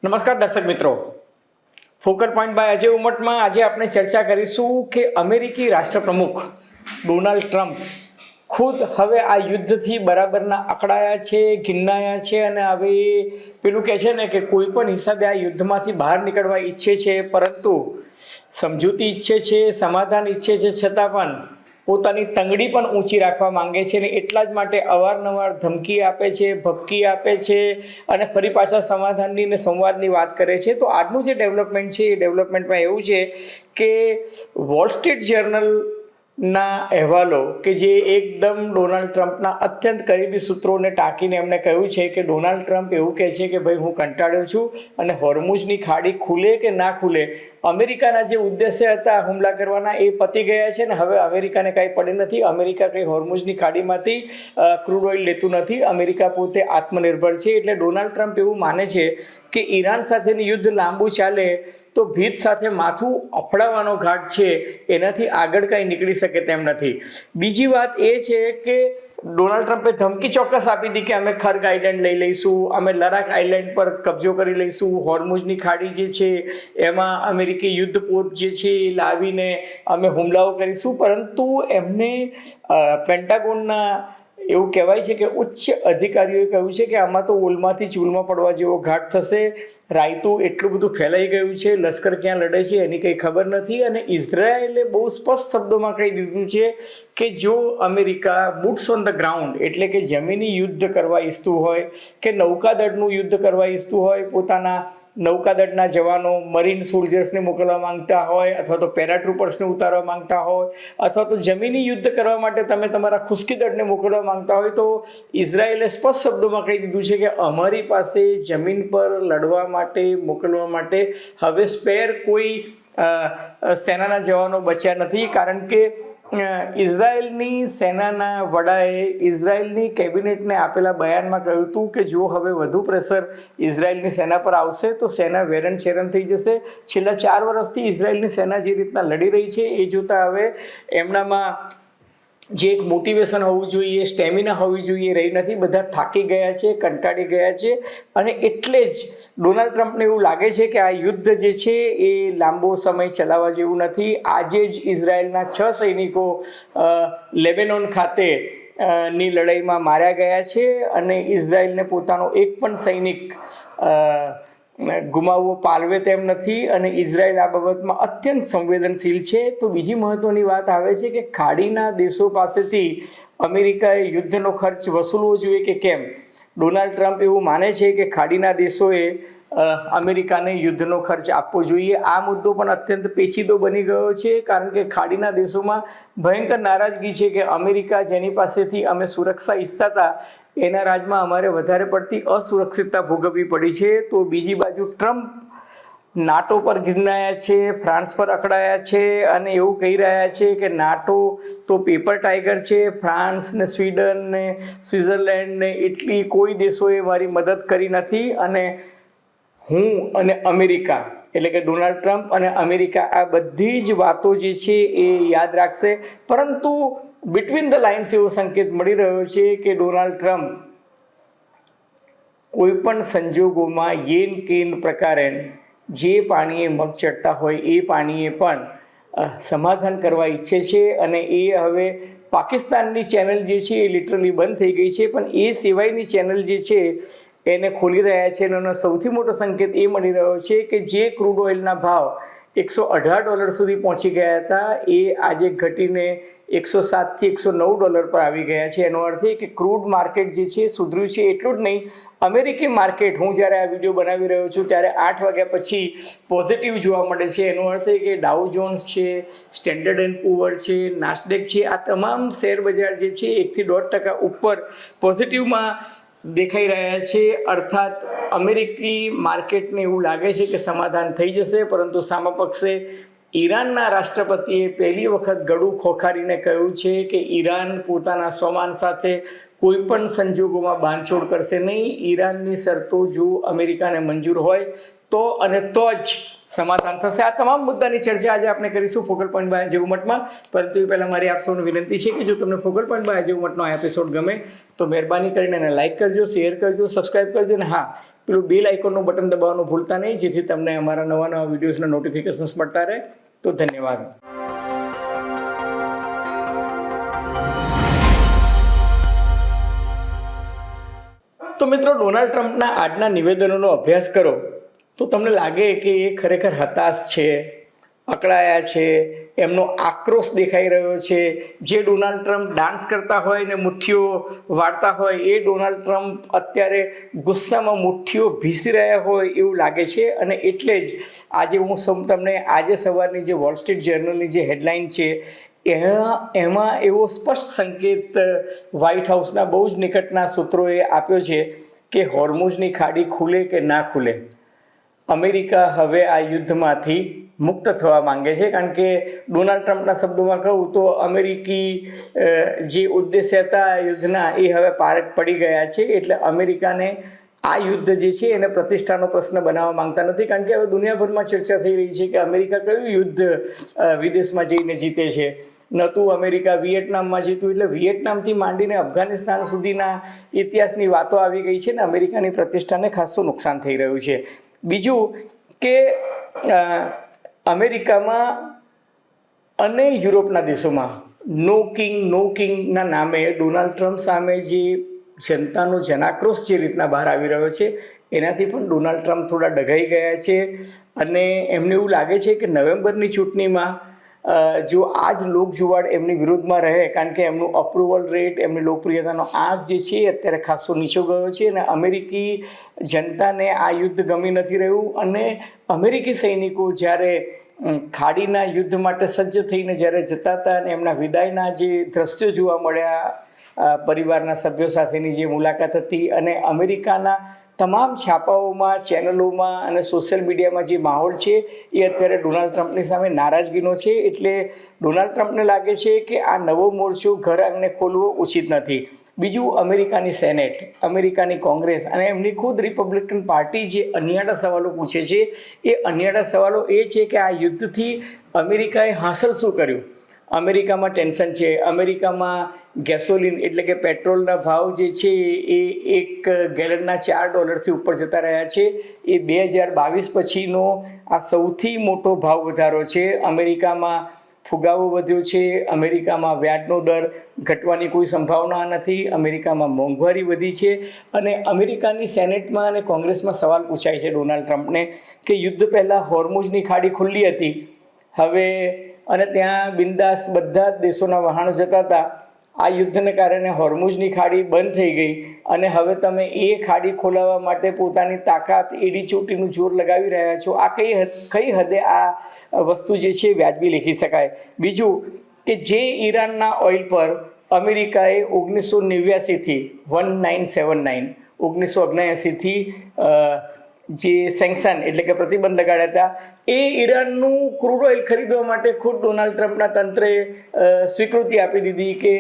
નમસ્કાર દર્શક મિત્રો, ફોકલ પોઈન્ટ બાય અજય ઉમટમાં આજે આપણે ચર્ચા કરીશું કે અમેરિકી રાષ્ટ્રપ્રમુખ ડોનાલ્ડ ટ્રમ્પ ખુદ હવે આ યુદ્ધથી બરાબરના અકળાયા છે, ઘિન્નાયા છે અને હવે પેલું કહે છે ને કે કોઈ પણ હિસાબે આ યુદ્ધમાંથી બહાર નીકળવા ઈચ્છે છે, પરંતુ સમજૂતી ઈચ્છે છે, સમાધાન ઈચ્છે છે, છતાં પણ પોતાની તંગડી પણ ઊંચી રાખવા માંગે છે અને એટલા જ માટે અવારનવાર ધમકી આપે છે, ભપકી આપે છે અને ફરી પાછા સમાધાનની અને સંવાદની વાત કરે છે. તો આજનું જે ડેવલપમેન્ટ છે એ ડેવલપમેન્ટમાં એવું છે કે વોલ સ્ટ્રીટ જર્નલના અહેવાલો કે જે એકદમ ડોનાલ્ડ ટ્રમ્પના અત્યંત કરીબી સૂત્રોને ટાંકીને એમણે કહ્યું છે કે ડોનાલ્ડ ટ્રમ્પ એવું કહે છે કે ભાઈ હું કંટાળ્યો છું અને હોર્મુઝની ખાડી ખુલે કે ના ખુલે, અમેરિકાના જે ઉદ્દેશ્ય હતા હુમલા કરવાના એ પતી ગયા છે ને હવે અમેરિકાને કાંઈ પડે નથી. અમેરિકા કંઈ હોર્મુઝની ખાડીમાંથી ક્રૂડ ઓઇલ લેતું નથી. અમેરિકા પોતે આત્મનિર્ભર છે. એટલે ડોનાલ્ડ ટ્રમ્પ એવું માને છે કે ઈરાન સાથેનું યુદ્ધ લાંબુ ચાલે તો ભીત સાથે માથું અફડાવવાનો ઘાટ છે, એનાથી આગળ કાંઈ નીકળી શકે તેમ નથી. બીજી વાત એ છે કે ડોનાલ્ડ ટ્રમ્પે ધમકી ચોક્કસ આપી હતી કે અમે ખર્ગ આઇલેન્ડ લઈ લઈશું, અમે લડાખ આઇલેન્ડ પર કબજો કરી લઈશું, હોર્મુઝની ખાડી જે છે એમાં અમેરિકી યુદ્ધપોત જે છે એ લાવીને અમે હુમલાઓ કરીશું. પરંતુ એમને પેન્ટાગોનના એવું કહેવાય છે કે ઉચ્ચ અધિકારીઓએ કહ્યું છે કે આમાં તો ઉલમાંથી ચૂલમાં પડવા જેવો ઘાટ થશે. રાયતું એટલું બધું ફેલાઈ ગયું છે, લશ્કર ક્યાં લડે છે એની કંઈ ખબર નથી. અને ઇઝરાયેલે બહુ સ્પષ્ટ શબ્દોમાં કહી દીધું છે કે જો America boots on the ground એટલે કે જમીની યુદ્ધ કરવા ઈચ્છતું હોય કે નૌકાદળનું યુદ્ધ કરવા ઈચ્છતું હોય, પોતાના નૌકાદળના જવાનો મરીન સોલ્જર્સને મોકલવા માંગતા હોય અથવા તો પેરાટ્રુપર્સને ઉતારવા માંગતા હોય અથવા તો જમીની યુદ્ધ કરવા માટે તમે તમારા ખુશ્કી દળને મોકલવા માંગતા હોય, તો ઇઝરાયેલે સ્પષ્ટ શબ્દોમાં કહી દીધું છે કે અમારી પાસે જમીન પર લડવા માટે મોકલવા માટે હવે સ્પેર કોઈ સેનાના જવાનો બચ્યા નથી. કારણ કે ઇઝરાયેલની સેનાના વડાએ ઇઝરાયેલની કેબિનેટને આપેલા બયાનમાં કહ્યું હતું કે જો હવે વધુ પ્રેશર ઇઝરાયેલની સેના પર આવશે તો સેના વેરન છેરન થઈ જશે. છેલ્લા 4 વર્ષથી ઇઝરાયેલની સેના જે રીતના લડી રહી છે એ જોતાં હવે એમનામાં જે એક મોટિવેશન હોવું જોઈએ, સ્ટેમિના હોવી જોઈએ રહી નથી. બધા થાકી ગયા છે, કંટાળી ગયા છે અને એટલે જ ડોનાલ્ડ ટ્રમ્પને એવું લાગે છે કે આ યુદ્ધ જે છે એ લાંબો સમય ચલાવવા જેવું નથી. આજે જ ઇઝરાયેલના 6 સૈનિકો લેબેનોન ખાતે ની લડાઈમાં માર્યા ગયા છે અને ઇઝરાયેલને પોતાનો એક પણ સૈનિક ગુમાવવો પાલવે તેમ નથી અને ઇઝરાયેલ આ બાબતમાં અત્યંત સંવેદનશીલ છે. તો બીજી મહત્વની વાત આવે છે કે ખાડીના દેશો પાસેથી અમેરિકાએ યુદ્ધનો ખર્ચ વસૂલવો જોઈએ કે કેમ. ડોનાલ્ડ ટ્રમ્પ એવું માને છે કે ખાડીના દેશોએ અમેરિકાને યુદ્ધનો ખર્ચ આપવો જોઈએ. આ મુદ્દો પણ અત્યંત પેચીદો બની ગયો છે, કારણ કે ખાડીના દેશોમાં ભયંકર નારાજગી છે કે અમેરિકા જેની પાસેથી અમે સુરક્ષા ઈચ્છતા હતા એના રાજમાં અમારે વધારે પડતી અસુરક્ષિતતા ભોગવવી પડી છે. તો બીજી બાજુ ટ્રમ્પ નાટો પર ઘિરનાયા છે, ફ્રાન્સ પર અકળાયા છે અને એવું કહી રહ્યા છે કે નાટો તો પેપર ટાઈગર છે, ફ્રાન્સ ને સ્વીડન ને સ્વિટ્ઝરલેન્ડ ને ઇટલી કોઈ દેશોએ મારી મદદ કરી નથી અને હું અને અમેરિકા એટલે કે ડોનાલ્ડ ટ્રમ્પ અને અમેરિકા આ બધી જ વાતો જે છે એ યાદ રાખશે. પરંતુ બિટવીન ધ લાઇન્સ એવો સંકેત મળી રહ્યો છે કે ડોનાલ્ડ ટ્રમ્પ કોઈ પણ સંજોગોમાં યેન કેન પ્રકારે જે પાણીએ મગ ચડતા હોય એ પાણીએ પણ સમાધાન કરવા ઈચ્છે છે અને એ હવે પાકિસ્તાનની ચેનલ જે છે એ લિટરલી બંધ થઈ ગઈ છે, પણ એ સિવાયની ચેનલ જે છે એને ખોલી રહ્યા છે. અને સૌથી મોટો સંકેત એ મળી રહ્યો છે કે જે ક્રૂડ ઓઇલના ભાવ $118 સુધી પહોંચી ગયા હતા એ આજે ઘટીને $107 થી $109 પર આવી ગયા છે. એનો અર્થ એ કે ક્રૂડ માર્કેટ જે છે સુધર્યું છે. એટલું જ નહીં, અમેરિકી માર્કેટ હું જ્યારે આ વિડીયો બનાવી રહ્યો છું ત્યારે 8 વાગ્યા પછી પોઝિટિવ જોવા મળે છે. એનો અર્થ એ કે ડાઉ જોન્સ છે, સ્ટેન્ડર્ડ એન્ડ પુઅર છે, નાસ્ડેક છે, આ તમામ શેર બજાર જે છે 1 થી 1.5% ઉપર પોઝિટિવમાં દેખાઈ રહ્યા છે. અર્થાત અમેરિકી માર્કેટને એવું લાગે છે કે સમાધાન થઈ જશે, પરંતુ સામા પક્ષે ઈરાનના રાષ્ટ્રપતિએ પહેલી વખત ગળું ખોખારીને કહ્યું છે કે ઈરાન પોતાના સ્વમાન સાથે કોઈ પણ સંજોગોમાં બાંધછોડ કરશે નહીં. ઈરાનની શરતો જો અમેરિકાને મંજૂર હોય તો અને તો જ સમાધાન થશે. આ તમામ મુદ્દાની ચર્ચા આજે આપણે કરીશું ફોકલ પોઈન્ટ બાય અજય ઉમટમાં. પરંતુ એ પહેલાં મારી આપ સૌને વિનંતી છે કે જો તમને ફોકલ પોઈન્ટ બાય અજય ઉમટનો આ એપિસોડ ગમે તો મહેરબાની કરીને એને લાઇક કરજો, શેર કરજો, સબસ્ક્રાઈબ કરજો અને હા, પેલું બેલ આઇકોનનું બટન દબાવવાનું ભૂલતા નહીં, જેથી તમને અમારા નવા વિડીયોઝના નોટિફિકેશન્સ મળતા રહે. તો ધન્યવાદ. તો મિત્રો, ડોનાલ્ડ ટ્રમ્પના આજના નિવેદનોનો અભ્યાસ કરો તો તમને લાગે કે એ ખરેખર હતાશ છે, અકળાયા છે, એમનો આક્રોશ દેખાઈ રહ્યો છે. જે ડોનાલ્ડ ટ્રમ્પ ડાન્સ કરતા હોય ને મુઠ્ઠીઓ વાળતા હોય, એ ડોનાલ્ડ ટ્રમ્પ અત્યારે ગુસ્સામાં મુઠ્ઠીઓ ભીસી રહ્યા હોય એવું લાગે છે. અને એટલે જ આજે હું તમને આજે સવારની જે વોલ સ્ટ્રીટ જર્નલની જે હેડલાઇન છે એમાં એવો સ્પષ્ટ સંકેત વ્હાઇટ હાઉસના બહુ જ નિકટના સૂત્રોએ આપ્યો છે કે હોર્મુઝની ખાડી ખુલે કે ના ખુલે, અમેરિકા હવે આ યુદ્ધમાંથી મુક્ત થવા માંગે છે. કારણ કે ડોનાલ્ડ ટ્રમ્પના શબ્દોમાં કહું તો અમેરિકી જે ઉદ્દેશ્ય હતા યુદ્ધના એ હવે પાર પડી ગયા છે. એટલે અમેરિકાને આ યુદ્ધ જે છે એને પ્રતિષ્ઠાનો પ્રશ્ન બનાવવા માંગતા નથી. કારણ કે હવે દુનિયાભરમાં ચર્ચા થઈ રહી છે કે અમેરિકા કયું યુદ્ધ વિદેશમાં જઈને જીતે છે. નહોતું અમેરિકા વિયેટનામમાં જીતું, એટલે વિયેટનામથી માંડીને અફઘાનિસ્તાન સુધીના ઇતિહાસની વાતો આવી ગઈ છે ને અમેરિકાની પ્રતિષ્ઠાને ખાસું નુકસાન થઈ રહ્યું છે. બીજું કે અમેરિકામાં અને યુરોપના દેશોમાં નો કિંગના નામે ડોનાલ્ડ ટ્રમ્પ સામે જે જનતાનો જનાક્રોશ જે રીતના બહાર આવી રહ્યો છે એનાથી પણ ડોનાલ્ડ ટ્રમ્પ થોડા ડઘાઈ ગયા છે. અને એમને એવું લાગે છે કે નવેમ્બરની ચૂંટણીમાં જો આ જ લોકજુવાળ એમની વિરુદ્ધમાં રહે, કારણ કે એમનું અપ્રુવલ રેટ, એમની લોકપ્રિયતાનો આંક જે છે અત્યારે ખાસો નીચો ગયો છે. અને અમેરિકી જનતાને આ યુદ્ધ ગમી નથી રહ્યું. અને અમેરિકી સૈનિકો જ્યારે ખાડીના યુદ્ધ માટે સજ્જ થઈને જ્યારે જતા હતા અને એમના વિદાયના જે દ્રશ્યો જોવા મળ્યા, પરિવારના સભ્યો સાથેની જે મુલાકાત હતી, અને અમેરિકાના તમામ છાપાઓમાં, ચેનલોમાં અને સોશિયલ મીડિયામાં જે માહોલ છે એ અત્યારે ડોનાલ્ડ ટ્રમ્પની સામે નારાજગીનો છે. એટલે ડોનાલ્ડ ટ્રમ્પને લાગે છે કે આ નવો મોરચો ઘર આંગણે ખોલવો ઉચિત નથી. બીજું, અમેરિકાની સેનેટ, અમેરિકાની કોંગ્રેસ અને એમની ખુદ રિપબ્લિકન પાર્ટી જે અનિયાળા સવાલો પૂછે છે, એ અનિયાળા સવાલો એ છે કે આ યુદ્ધથી અમેરિકાએ હાંસલ શું કર્યું. અમેરિકામાં ટેન્શન છે, અમેરિકામાં ગેસોલિન એટલે કે પેટ્રોલના ભાવ જે છે એ $1 ગેલનના $4 ઉપર જતા રહ્યા છે. એ 2022 પછીનો આ સૌથી મોટો ભાવ વધારો છે. અમેરિકામાં ફુગાવો વધ્યો છે, અમેરિકામાં વ્યાજનો દર ઘટવાની કોઈ સંભાવના નથી, અમેરિકામાં મોંઘવારી વધી છે. અને અમેરિકાની સેનેટમાં અને કોંગ્રેસમાં સવાલ પૂછાય છે ડોનાલ્ડ ટ્રમ્પને કે યુદ્ધ પહેલાં હોર્મુઝની ખાડી ખુલ્લી હતી, હવે અને ત્યાં બિંદાસ બધા જ દેશોના વહાણો જતા હતા, આ યુદ્ધને કારણે હોર્મુઝની ખાડી બંધ થઈ ગઈ અને હવે તમે એ ખાડી ખોલાવવા માટે પોતાની તાકાત, એડી ચોટીનું જોર લગાવી રહ્યા છો. આ કઈ હદે આ વસ્તુ જે છે વ્યાજબી લેખી શકાય. બીજું કે જે ઈરાનના ઓઇલ પર અમેરિકાએ 1979 જે સેન્કશન એટલે કે પ્રતિબંધ લગાડ્યા હતા, એ ઈરાનનું ક્રૂડ ઓઇલ ખરીદવા માટે ખુદ ડોનાલ્ડ ટ્રમ્પના તંત્રે સ્વીકૃતિ આપી દીધી કે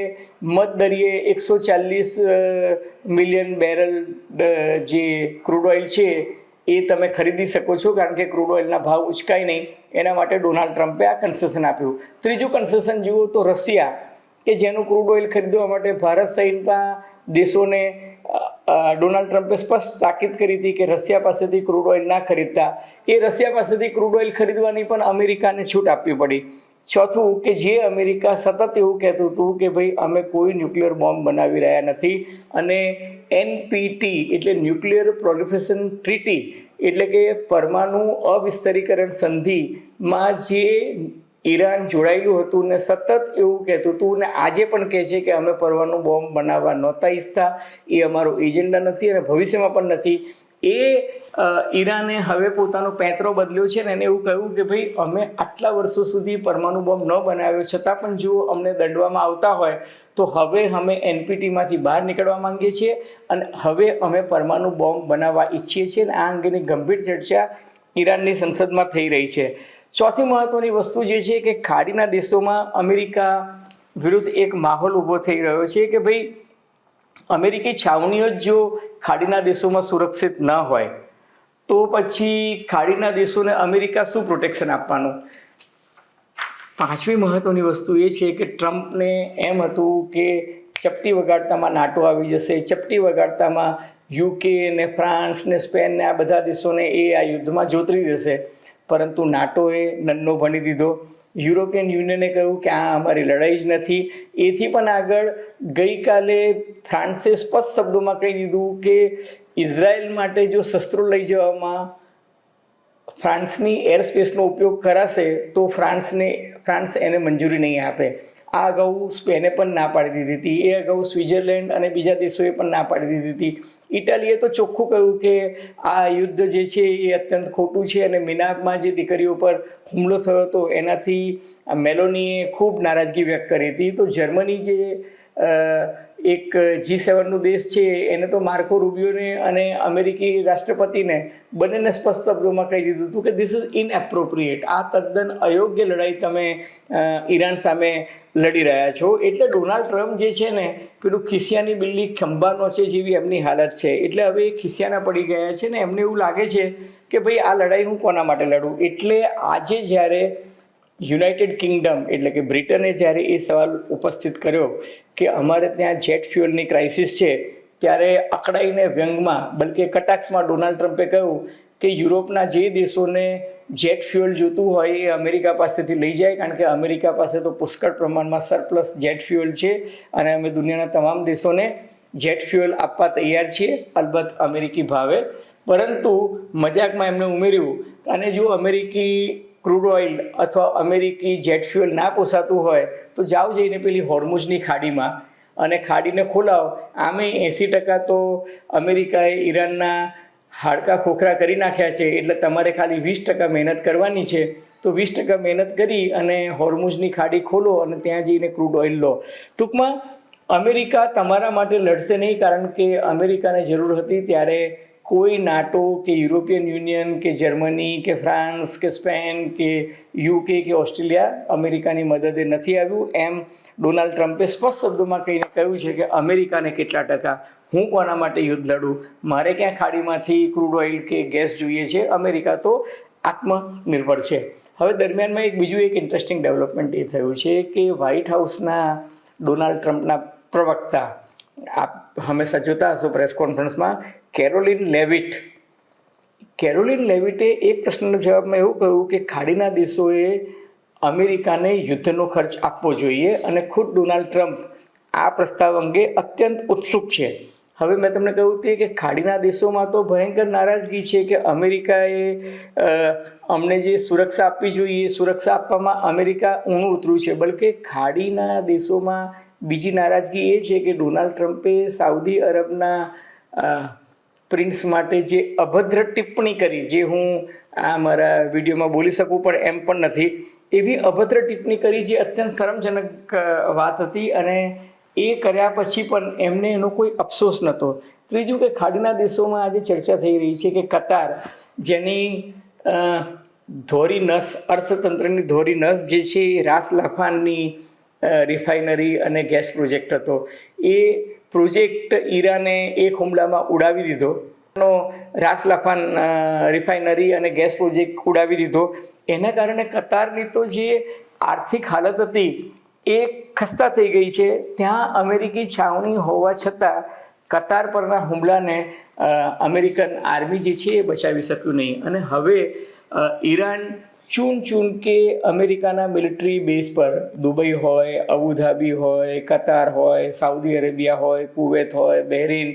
મધદરિયે 140 મિલિયન બેરલ જે ક્રૂડ ઓઇલ છે એ તમે ખરીદી શકો છો, કારણ કે ક્રૂડ ઓઇલના ભાવ ઉચકાય નહીં. એના માટે ડોનાલ્ડ ટ્રમ્પે આ કન્સેશન આપ્યું. ત્રીજું કન્સેશન જુઓ તો રશિયા, કે જેનું ક્રૂડ ઓઇલ ખરીદવા માટે ભારત સહિતના દેશોને ડોનાલ્ડ ટ્રમ્પે સ્પષ્ટ તાકીદ કરી હતી કે રશિયા પાસેથી ક્રૂડ ઓઇલ ના ખરીદતા. એ રશિયા પાસેથી ક્રૂડ ઓઇલ ખરીદવાની પણ અમેરિકાને છૂટ આપવી પડી. ચોથું કે જે અમેરિકા સતત એવું કહેતું હતું કે ભાઈ અમે કોઈ ન્યુક્લિયર બોમ્બ બનાવી રહ્યા નથી, અને NPT એટલે ન્યુક્લિયર પ્રોલિફરેશન ટ્રીટી એટલે કે પરમાણુ અવિસ્તરીકરણ સંધિમાં જે ઈરાન જોડાયેલું હતું ને સતત એવું કહેતું હતું ને આજે પણ કહે છે કે અમે પરમાણુ બોમ્બ બનાવવા નહોતા ઈચ્છતા, એ અમારો એજન્ડા નથી અને ભવિષ્યમાં પણ નથી. એ ઈરાને હવે પોતાનો પેંતરો બદલ્યો છે ને એને એવું કહ્યું કે ભાઈ અમે આટલા વર્ષો સુધી પરમાણુ બોમ્બ ન બનાવ્યો છતાં પણ જો અમને દંડવામાં આવતા હોય તો હવે અમે NPTમાંથી બહાર નીકળવા માંગીએ છીએ અને હવે અમે પરમાણુ બોમ્બ બનાવવા ઈચ્છીએ છીએ. અને આ અંગેની ગંભીર ચર્ચા ઈરાનની સંસદમાં થઈ રહી છે. ચોથી મહત્વની વસ્તુ જે છે કે ખાડીના દેશોમાં અમેરિકા વિરુદ્ધ એક માહોલ ઊભો થઈ રહ્યો છે કે ભાઈ અમેરિકી છાવણીઓ જ જો ખાડીના દેશોમાં સુરક્ષિત ન હોય તો પછી ખાડીના દેશોને અમેરિકા શું પ્રોટેક્શન આપવાનું. પાંચમી મહત્વની વસ્તુ એ છે કે ટ્રમ્પને એમ હતું કે ચપટી વગાડતામાં નાટો આવી જશે, ચપટી વગાડતામાં UK ને ફ્રાન્સ ને સ્પેન ને આ બધા દેશોને એ આ યુદ્ધમાં જોતરી દેશે, પરંતુ નાટોએ નન્નો ભણી દીધો. યુરોપિયન યુનિયને કહ્યું કે આ અમારી લડાઈ જ નથી. એથી પણ આગળ ગઈકાલે ફ્રાન્સે સ્પષ્ટ શબ્દોમાં કહી દીધું કે ઇઝરાયલ માટે જો શસ્ત્રો લઈ જવામાં ફ્રાન્સની એર સ્પેસનો ઉપયોગ કરાશે તો ફ્રાન્સ એને મંજૂરી નહીં આપે. આ અગાઉ સ્પેને પણ ના પાડી દીધી હતી. એ અગાઉ સ્વિટ્ઝરલેન્ડ અને બીજા દેશોએ પણ ના પાડી દીધી હતી. ઇટાલીએ તો ચોખ્ખું કહ્યું કે આ યુદ્ધ જે છે એ અત્યંત ખોટું છે, અને મિલાનમાં જે દીકરીઓ પર હુમલો થયો હતો એનાથી મેલોનીએ ખૂબ નારાજગી વ્યક્ત કરી હતી. તો જર્મની જે એક G7નો દેશ છે એને તો માર્કો રૂબિયોને અને અમેરિકી રાષ્ટ્રપતિને બંનેને સ્પષ્ટ શબ્દોમાં કહી દીધું હતું કે ધીસ ઇઝ ઇનએપ્રોપ્રિએટ, આ તદ્દન અયોગ્ય લડાઈ તમે ઈરાન સામે લડી રહ્યા છો. એટલે ડોનાલ્ડ ટ્રમ્પ જે છે ને પેલું ખિસિયાની બિલ્લી ખંભાનો છે જેવી એમની હાલત છે. એટલે હવે એ ખિસિયાના પડી ગયા છે ને એમને એવું લાગે છે કે ભાઈ આ લડાઈ હું કોના માટે લડું. એટલે આજે જ્યારે યુનાઇટેડ કિંગડમ એટલે કે બ્રિટને જ્યારે એ સવાલ ઉપસ્થિત કર્યો કે અમારે ત્યાં જેટ ફ્યુઅલની ક્રાઇસિસ છે, ત્યારે અકળાઈને વ્યંગમાં બલકે કટાક્ષમાં ડોનાલ્ડ ટ્રમ્પે કહ્યું કે યુરોપના જે દેશોને જેટ ફ્યુઅલ જોતું હોય એ અમેરિકા પાસેથી લઈ જાય, કારણ કે અમેરિકા પાસે તો પુષ્કળ પ્રમાણમાં સરપ્લસ જેટ ફ્યુઅલ છે અને અમે દુનિયાના તમામ દેશોને જેટ ફ્યુઅલ આપવા તૈયાર છીએ, અલબત્ત અમેરિકી ભાવે. પરંતુ મજાકમાં એમણે ઉમેર્યું અને જો અમેરિકી ક્રૂડ ઓઇલ અથવા અમેરિકી જેટ ફ્યુઅલ ના પોસાતું હોય તો જાઓ જઈને પેલી હોર્મુઝની ખાડીમાં અને ખાડીને ખોલાવો. આમે 80% તો અમેરિકાએ ઈરાનના હાડકા ખોખરા કરી નાખ્યા છે, એટલે તમારે ખાલી 20% મહેનત કરવાની છે. તો 20% મહેનત કરી અને હોર્મુઝની ખાડી ખોલો અને ત્યાં જઈને ક્રૂડ ઓઇલ લો. ટૂંકમાં અમેરિકા તમારા માટે લડશે નહીં, કારણ કે અમેરિકાને જરૂર હતી ત્યારે કોઈ નાટો કે યુરોપિયન યુનિયન કે જર્મની કે ફ્રાન્સ કે સ્પેન કે UK કે ઓસ્ટ્રેલિયા અમેરિકાની મદદે નથી આવ્યું. એમ ડોનાલ્ડ ટ્રમ્પે સ્પષ્ટ શબ્દોમાં કહીને કહ્યું છે કે અમેરિકાને કેટલા ટકા, હું કોના માટે યુદ્ધ લડું, મારે ક્યાં ખાડીમાંથી ક્રૂડ ઓઇલ કે ગેસ જોઈએ છે, અમેરિકા તો આત્મનિર્ભર છે. હવે દરમિયાનમાં બીજું એક ઇન્ટરેસ્ટિંગ ડેવલપમેન્ટ એ થયું છે કે વ્હાઇટ હાઉસના ડોનાલ્ડ ટ્રમ્પના પ્રવક્તા, આપ હંમેશા જોતા હશો પ્રેસ કોન્ફરન્સમાં, કેરોલિન લેવિટે એક પ્રશ્નના જવાબમાં એવું કહ્યું કે ખાડીના દેશોએ અમેરિકાને યુદ્ધનો ખર્ચ આપવો જોઈએ અને ખુદ ડોનાલ્ડ ટ્રમ્પ આ પ્રસ્તાવ અંગે અત્યંત ઉત્સુક છે. હવે મેં તમને કહ્યું હતું કે ખાડીના દેશોમાં તો ભયંકર નારાજગી છે કે અમેરિકાએ અમને જે સુરક્ષા આપવી જોઈએ સુરક્ષા આપવામાં અમેરિકા ઊણું ઉતર્યું છે. બલકે ખાડીના દેશોમાં બીજી નારાજગી એ છે કે ડોનાલ્ડ ટ્રમ્પે સાઉદી અરબના પ્રિન્સ માટે જે અભદ્ર ટિપ્પણી કરી, જે હું આ મારા વિડીયોમાં બોલી શકું પણ એમ પણ નથી, એવી અભદ્ર ટિપ્પણી કરી જે અત્યંત શરમજનક વાત હતી અને એ કર્યા પછી પણ એમને એનો કોઈ અફસોસ નહોતો. ત્રીજું કે ખાડીના દેશોમાં આજે ચર્ચા થઈ રહી છે કે કતાર, જેની ધોરી નસ, અર્થતંત્રની ધોરી નસ જે છે એ રાસ લાફાનની રિફાઇનરી અને ગેસ પ્રોજેક્ટ હતો, એ પ્રોજેક્ટ ઈરાને એક હુમલામાં ઉડાવી દીધો. રાસ લાફાન રિફાઇનરી અને ગેસ પ્રોજેક્ટ ઉડાવી દીધો. એના કારણે કતારની તો જે આર્થિક હાલત હતી એ ખસ્તા થઈ ગઈ છે. ત્યાં અમેરિકી છાવણી હોવા છતાં કતાર પરના હુમલાને અમેરિકન આર્મી જે છે એ બચાવી શક્યું નહીં. અને હવે ઈરાન ચૂન કે અમેરિકાના મિલિટરી બેઝ પર દુબઈ હોય, અબુધાબી હોય, કતાર હોય, સાઉદી અરેબિયા હોય, કુવેત હોય, બહેરીન,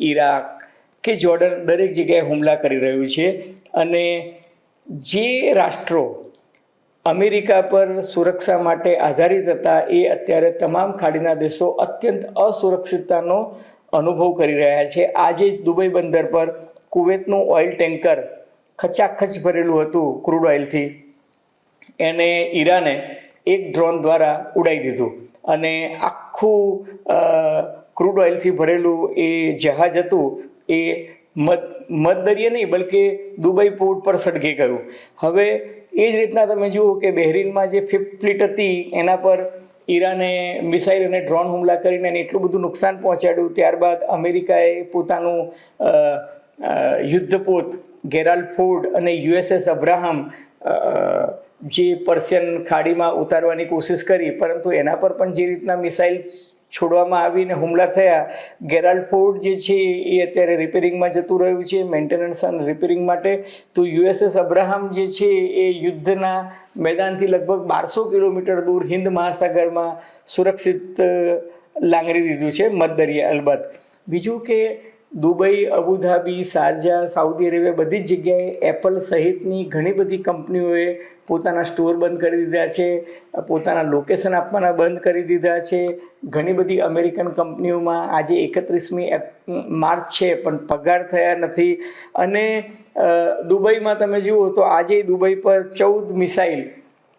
ઈરાક કે જોર્ડન, દરેક જગ્યાએ હુમલા કરી રહ્યું છે. અને જે રાષ્ટ્રો અમેરિકા પર સુરક્ષા માટે આધારિત હતા એ અત્યારે તમામ ખાડીના દેશો અત્યંત અસુરક્ષિતતાનો અનુભવ કરી રહ્યા છે. આજે જ દુબઈ બંદર પર કુવેતનું ઓઇલ ટેન્કર ખચાખચ ભરેલું હતું ક્રૂડ ઓઇલથી, એને ઈરાને એક ડ્રોન દ્વારા ઉડાવી દીધું અને આખું ક્રૂડ ઓઇલથી ભરેલું એ જહાજ હતું એ મધદરિયે નહીં બલકે દુબઈ પોર્ટ પર સળગી ગયું. હવે એ જ રીતના તમે જુઓ કે બહેરીનમાં જે ફિફ્થ ફ્લીટ હતી એના પર ઈરાને મિસાઇલ અને ડ્રોન હુમલા કરીને એને એટલું બધું નુકસાન પહોંચાડ્યું. ત્યારબાદ અમેરિકાએ પોતાનું યુદ્ધપોત ગેરાલ્ડ ફોર્ડ અને USS અબ્રાહમ જે પર્શિયન ખાડીમાં ઉતારવાની કોશિશ કરી, પરંતુ એના પર પણ જે રીતના મિસાઇલ છોડવામાં આવીને હુમલા થયા. ગેરાલ્ડ ફોર્ડ જે છે એ અત્યારે રિપેરિંગમાં જતું રહ્યું છે, મેન્ટેનન્સ અને રિપેરિંગ માટે. તો યુએસએસ અબ્રાહમ જે છે એ યુદ્ધના મેદાનથી લગભગ 1200 કિલોમીટર દૂર હિન્દ મહાસાગરમાં સુરક્ષિત લાંગરી દીધું છે, મધદરિયા અલબત્ત. બીજું કે દુબઈ, અબુધાબી, શારજા, સાઉદી અરેબિયા બધી જ જગ્યાએ એપલ સહિતની ઘણી બધી કંપનીઓએ પોતાના સ્ટોર બંધ કરી દીધા છે, પોતાના લોકેશન આપવાના બંધ કરી દીધા છે. ઘણી બધી અમેરિકન કંપનીઓમાં આજે 31મી માર્ચ છે પણ પગાર થયા નથી. અને દુબઈમાં તમે જુઓ તો આજે દુબઈ પર 14 મિસાઇલ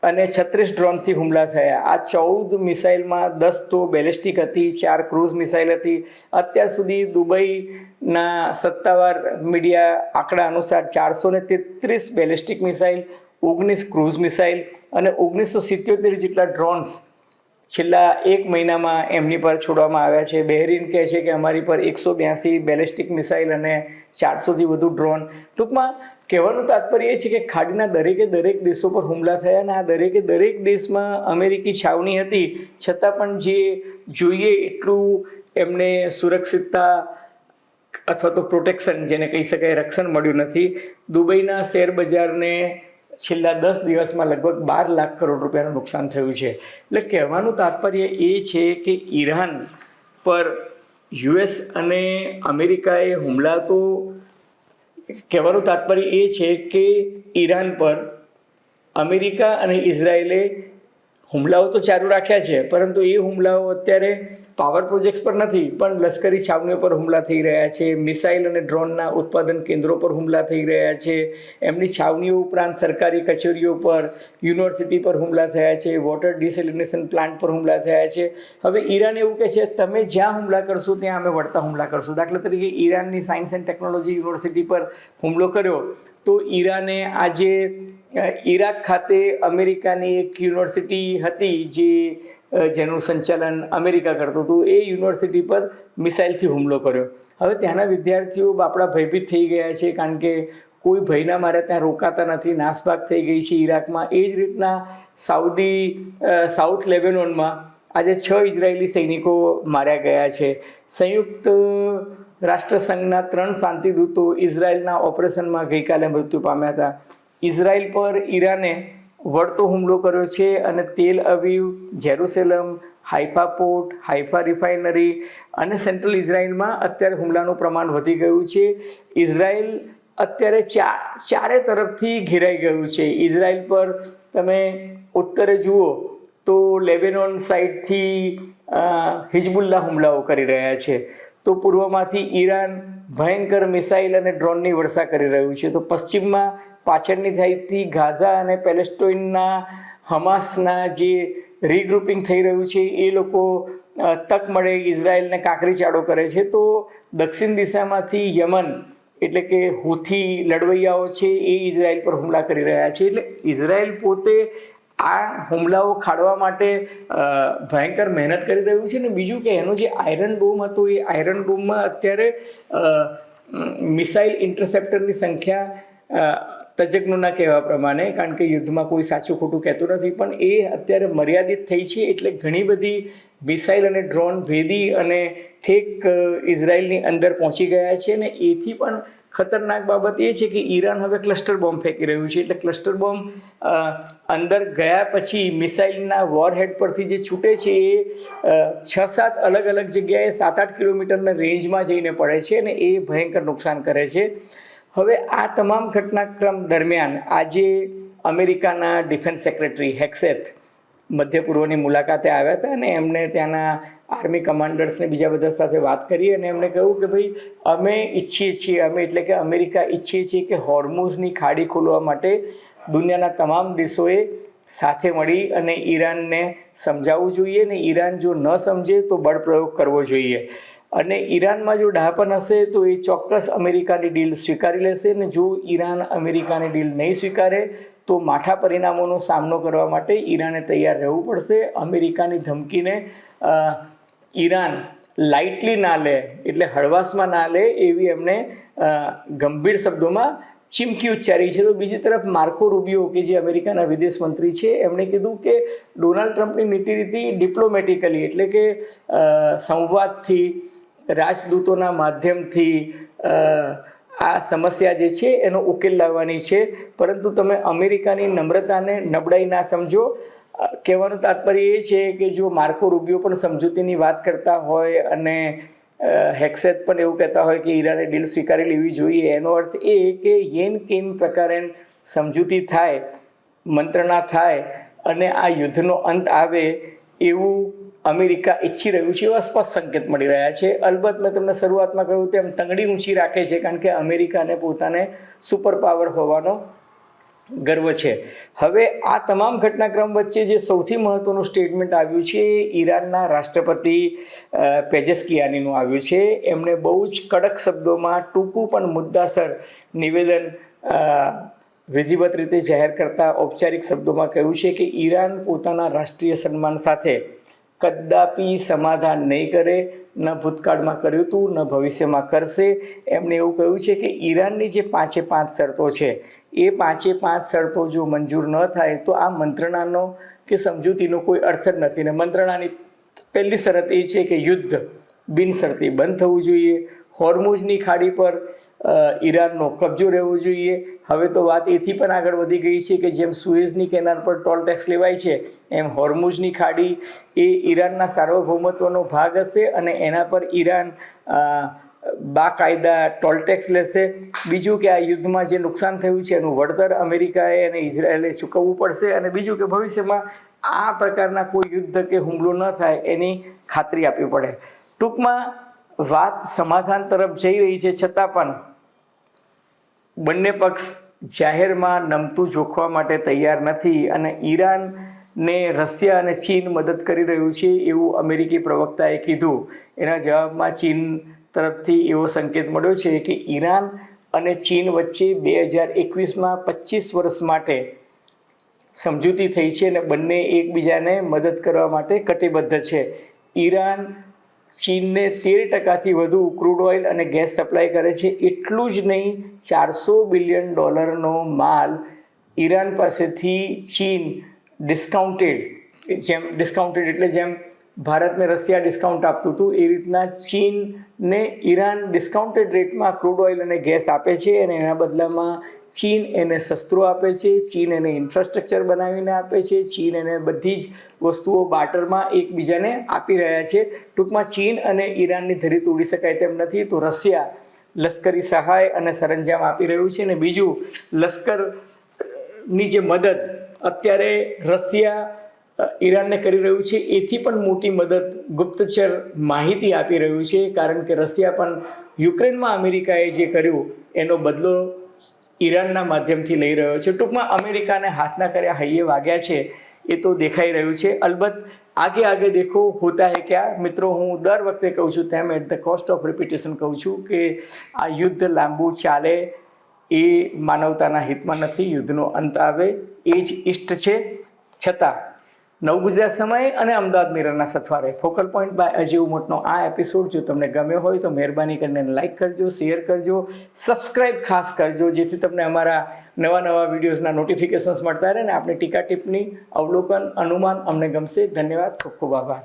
અને 36 ડ્રોનથી હુમલા થયા. આ 14 મિસાઇલમાં 10 તો બેલિસ્ટિક હતી, 4 ક્રૂઝ મિસાઇલ હતી. અત્યાર સુધી દુબઈના સત્તાવાર મીડિયા આંકડા અનુસાર 433 બેલિસ્ટિક મિસાઇલ, 19 ક્રૂઝ મિસાઇલ અને 1977 જેટલા ડ્રોન્સ છેલ્લા 1 મહિનામાં એમની પર છોડવામાં આવ્યા છે. બહેરીન કહે છે કે અમારી પર 182 બેલિસ્ટિક મિસાઇલ અને 400થી વધુ ડ્રોન. ટૂંકમાં કહેવાનું તાત્પર્ય એ છે કે ખાડીના દરેક દેશો પર હુમલા થયા અને આ દરેક દેશમાં અમેરિકી છાવણી હતી, છતાં પણ જે જોઈએ એટલું એમને સુરક્ષિતતા અથવા તો પ્રોટેક્શન, જેને કહી શકાય, રક્ષણ મળ્યું નથી. દુબઈના શેર બજારને છેલ્લા 10 દિવસમાં લગભગ 12 લાખ કરોડ રૂપિયાનું નુકસાન થયું છે. એટલે કહેવાનું તાત્પર્ય એ છે કે ઈરાન પર યુએસ અને અમેરિકાએ હુમલા તો કહેવાનું તાત્પર્ય એ છે કે ઈરાન પર અમેરિકા અને ઇઝરાયેલે હુમલાઓ તો ચાલુ રાખ્યા છે, પરંતુ એ હુમલાઓ અત્યારે પાવર પ્રોજેક્ટ્સ પર નથી પણ લશ્કરી છાવણીઓ પર હુમલા થઈ રહ્યા છે, મિસાઇલ અને ડ્રોનના ઉત્પાદન કેન્દ્રો પર હુમલા થઈ રહ્યા છે, એમની છાવણીઓ ઉપરાંત સરકારી કચેરીઓ પર, યુનિવર્સિટી પર હુમલા થયા છે, વોટર ડિસેલિનેશન પ્લાન્ટ પર હુમલા થયા છે. હવે ઈરાન એવું કહે છે તમે જ્યાં હુમલા કરશો ત્યાં અમે વળતા હુમલા કરશું. દાખલા તરીકે ઈરાનની સાયન્સ એન્ડ ટેકનોલોજી યુનિવર્સિટી પર હુમલો કર્યો તો ઈરાને આજે ઈરાક ખાતે અમેરિકાની એક યુનિવર્સિટી હતી જેનું સંચાલન અમેરિકા કરતું હતું, એ યુનિવર્સિટી પર મિસાઇલથી હુમલો કર્યો. હવે ત્યાંના વિદ્યાર્થીઓ બાપડા ભયભીત થઈ ગયા છે, કારણ કે કોઈ ભયના મારે ત્યાં રોકાતા નથી, નાસભાગ થઈ ગઈ છે ઈરાકમાં. એ જ રીતના સાઉથ લેબેનોનમાં આજે 6 ઇઝરાયેલી સૈનિકો માર્યા ગયા છે. સંયુક્ત રાષ્ટ્રસંઘના 3 શાંતિદૂતો ઇઝરાયેલના ઓપરેશનમાં ગઈકાલે મૃત્યુ પામ્યા હતા. ઇઝરાયલ પર ઈરાને વળતો હુમલો કર્યો છે અને તેલ અવીવ, જેરુસેલમ, હાઇફા પોર્ટ, હાઇફા રિફાઇનરી અને સેન્ટ્રલ ઇઝરાયલમાં અત્યારે હુમલાનું પ્રમાણ વધી ગયું છે. ઇઝરાયલ અત્યારે ચારે તરફથી ઘેરાઈ ગયું છે. ઇઝરાયલ પર તમે ઉત્તરે જુઓ તો લેબેનોન સાઇડથી હિઝબુલ્લા હુમલાઓ કરી રહ્યા છે, તો પૂર્વમાંથી ઈરાન ભયંકર મિસાઇલ અને ડ્રોનની વર્ષા કરી રહ્યું છે, તો પશ્ચિમમાં પાછળની સાઈડથી ગાઝા અને પેલેસ્ટાઇનના હમાસના જે રીગ્રુપિંગ થઈ રહ્યું છે એ લોકો તક મળે ઇઝરાયલને કાંકરી ચાળો કરે છે. તો દક્ષિણ દિશામાંથી યમન એટલે કે હુથી લડવૈયાઓ છે એ ઇઝરાયલ પર હુમલા કરી રહ્યા છે. એટલે ઇઝરાયલ પોતે આ હુમલાઓ ખાડવા માટે ભયંકર મહેનત કરી રહ્યું છે. ને બીજું કે એનો જે આયરન ડોમ હતો એ આયરન ડોમમાં અત્યારે મિસાઇલ ઇન્ટરસેપ્ટરની સંખ્યા તજજ્ઞોના કહેવા પ્રમાણે, કારણ કે યુદ્ધમાં કોઈ સાચું ખોટું કહેતું નથી, પણ એ અત્યારે મર્યાદિત થઈ છે. એટલે ઘણી બધી મિસાઇલ અને ડ્રોન ભેદી અને ઠેક ઇઝરાયલની અંદર પહોંચી ગયા છે. અને એથી પણ ખતરનાક બાબત એ છે કે ઈરાન હવે ક્લસ્ટર બોમ્બ ફેંકી રહ્યું છે. એટલે ક્લસ્ટર બોમ્બ અંદર ગયા પછી મિસાઇલના વોરહેડ પરથી જે છૂટે છે એ 6-7 અલગ અલગ જગ્યાએ 7-8 કિલોમીટરના રેન્જમાં જઈને પડે છે અને એ ભયંકર નુકસાન કરે છે. હવે આ તમામ ઘટનાક્રમ દરમિયાન આજે અમેરિકાના ડિફેન્સ સેક્રેટરી હેક્સેથ મધ્ય પૂર્વની મુલાકાતે આવ્યા હતા અને એમણે ત્યાંના આર્મી કમાન્ડર્સને બીજા બધા સાથે વાત કરી અને એમણે કહ્યું કે ભાઈ અમે ઈચ્છીએ છીએ, એટલે કે અમેરિકા ઈચ્છીએ છીએ કે હોર્મુઝની ખાડી ખોલવા માટે દુનિયાના તમામ દેશોએ સાથે મળી અને ઈરાનને સમજાવવું જોઈએ, ને ઈરાન જો ન સમજે તો બળ પ્રયોગ કરવો જોઈએ. અને ઈરાનમાં જો ડાહપણ હશે તો એ ચોક્કસ અમેરિકાની ડીલ સ્વીકારી લેશે, ને જો ઈરાન અમેરિકાની ડીલ નહીં સ્વીકારે તો માઠા પરિણામોનો સામનો કરવા માટે ઈરાને તૈયાર રહેવું પડશે. અમેરિકાની ધમકીને ઈરાન લાઇટલી ના લે, એટલે હળવાશમાં ના લે એવી એમને ગંભીર શબ્દોમાં ચીમકી ઉચ્ચારી છે. તો બીજી તરફ માર્કો રૂબિયો કે જે અમેરિકાના વિદેશ મંત્રી છે એમણે કીધું કે ડોનાલ્ડ ટ્રમ્પની નીતિ રીતિ ડિપ્લોમેટિકલી એટલે કે સંવાદથી, રાજદૂતોના માધ્યમથી આ સમસ્યા જે છે એનો ઉકેલ લાવવાની છે, પરંતુ તમે અમેરિકાની નમ્રતાને નબળાઈ ના સમજો. કહેવાનું તાત્પર્ય એ છે કે જો માર્કો રૂબિયો પણ સમજૂતીની વાત કરતા હોય અને હેક્સેટ પણ એવું કહેતા હોય કે ઈરાને ડીલ સ્વીકારી લેવી જોઈએ, એનો અર્થ એ કે યેન કેન પ્રકારે સમજૂતી થાય, મંત્રણા થાય અને આ યુદ્ધનો અંત આવે એવું અમેરિકા ઈચ્છી રહ્યું છે, એવા સ્પષ્ટ સંકેત મળી રહ્યા છે. અલબત્ત મેં તમને શરૂઆતમાં કહ્યું તેમ તંગડી ઊંચી રાખે છે, કારણ કે અમેરિકાને પોતાને સુપર પાવર હોવાનો ગર્વ છે. હવે આ તમામ ઘટનાક્રમ વચ્ચે જે સૌથી મહત્વનું સ્ટેટમેન્ટ આવ્યું છે એ ઈરાનના રાષ્ટ્રપતિ પેજેસ્કિયાનીનું આવ્યું છે. એમણે બહુ જ કડક શબ્દોમાં ટૂંકું પણ મુદ્દાસર નિવેદન વિધિવત રીતે જાહેર કરતા ઔપચારિક શબ્દોમાં કહ્યું છે કે ઈરાન પોતાના રાષ્ટ્રીય સન્માન સાથે કદાપી સમાધાન નહીં કરે, ન ભૂતકાળમાં કર્યું હતું, ન ભવિષ્યમાં કરશે. એમણે એવું કહ્યું છે કે ઈરાનની જે 5 શરતો છે એ 5 શરતો જો મંજૂર ન થાય તો આ મંત્રણાનો કે સમજૂતીનો કોઈ અર્થ જ નથી. ને મંત્રણાની પહેલી શરત એ છે કે યુદ્ધ બિનશરતી બંધ થવું જોઈએ, હોર્મુઝની ખાડી પર ઈરાનનો કબજો રહેવો જોઈએ. હવે તો વાત એથી પણ આગળ વધી ગઈ છે કે જેમ સુએઝની કેનાલ પર ટોલ ટેક્સ લેવાય છે એમ હોર્મુઝની ખાડી એ ઈરાનના સાર્વભૌમત્વનો ભાગ હશે અને એના પર ઈરાન બાકાયદા ટોલ ટેક્સ લેશે. બીજું કે આ યુદ્ધમાં જે નુકસાન થયું છે એનું વળતર અમેરિકાએ અને ઇઝરાયેલે ચૂકવવું પડશે. અને બીજું કે ભવિષ્યમાં આ પ્રકારના કોઈ યુદ્ધ કે હુમલો ન થાય એની ખાતરી આપવી પડે. ટૂંકમાં વાત સમાધાન તરફ જઈ રહી છે, છતાં પણ બંને પક્ષ જાહેરમાં નમતું જોખવા માટે તૈયાર નથી અને ઈરાનને રશિયા અને ચીન મદદ કરી રહ્યું છે એવું અમેરિકી પ્રવક્તાએ કીધું. એના જવાબમાં ચીન તરફથી એવો સંકેત મળ્યો છે કે ઈરાન અને ચીન વચ્ચે 2021માં 25 વર્ષ માટે સમજૂતી થઈ છે અને બંને એકબીજાને મદદ કરવા માટે કટિબદ્ધ છે. ઈરાન ચીનને 13%થી વધુ ક્રૂડ ઓઇલ અને ગેસ સપ્લાય કરે છે. એટલું જ નહીં, $400 બિલિયન માલ ઈરાન પાસેથી ચીન ડિસ્કાઉન્ટેડ એટલે જેમ ભારતને રશિયા ડિસ્કાઉન્ટ આપતું હતું એ રીતના ચીનને ઈરાન ડિસ્કાઉન્ટેડ રેટમાં ક્રૂડ ઓઇલ અને ગેસ આપે છે અને એના બદલામાં ચીન એને શસ્ત્રો આપે છે, ચીન એને ઇન્ફ્રાસ્ટ્રક્ચર બનાવીને આપે છે, ચીન એને બધી જ વસ્તુઓ બાર્ટરમાં એકબીજાને આપી રહ્યા છે. ટૂંકમાં ચીન અને ઈરાનની ધરી તોડી શકાય તેમ નથી. તો રશિયા લશ્કરી સહાય અને સરંજામ આપી રહ્યું છે અને બીજું લશ્કરની જે મદદ અત્યારે રશિયા ઈરાનને કરી રહ્યું છે એથી પણ મોટી મદદ ગુપ્તચર માહિતી આપી રહ્યું છે, કારણ કે રશિયા પણ યુક્રેનમાં અમેરિકાએ જે કર્યું એનો બદલો ઈરાનના માધ્યમથી લઈ રહ્યો છે. ટૂંકમાં અમેરિકાને હાથના કર્યા હૈયે વાગ્યા છે એ તો દેખાઈ રહ્યું છે. અલબત્ત આગે દેખો હોતા હે ક્યા. મિત્રો, હું દર વખતે કહું છું તેમ at the cost of repetition કહું છું કે આ યુદ્ધ લાંબુ ચાલે એ માનવતાના હિતમાં નથી. યુદ્ધનો અંત આવે એ જ ઇષ્ટ છે. છતાં નવગુજરાત સમયે અને અમદાવાદ મિરરના સથવારે ફોકલ પોઈન્ટ બાય અજય ઉમટનો આ એપિસોડ જો તમને ગમ્યો હોય તો મહેરબાની કરીને લાઇક કરજો, શેર કરજો, સબસ્ક્રાઈબ ખાસ કરજો, જેથી તમને અમારા નવા વિડીયોઝના નોટિફિકેશન્સ મળતા રહે ને આપણી ટીકા ટિપ્પણી, અવલોકન, અનુમાન અમને ગમશે. ધન્યવાદ, ખૂબ ખૂબ આભાર.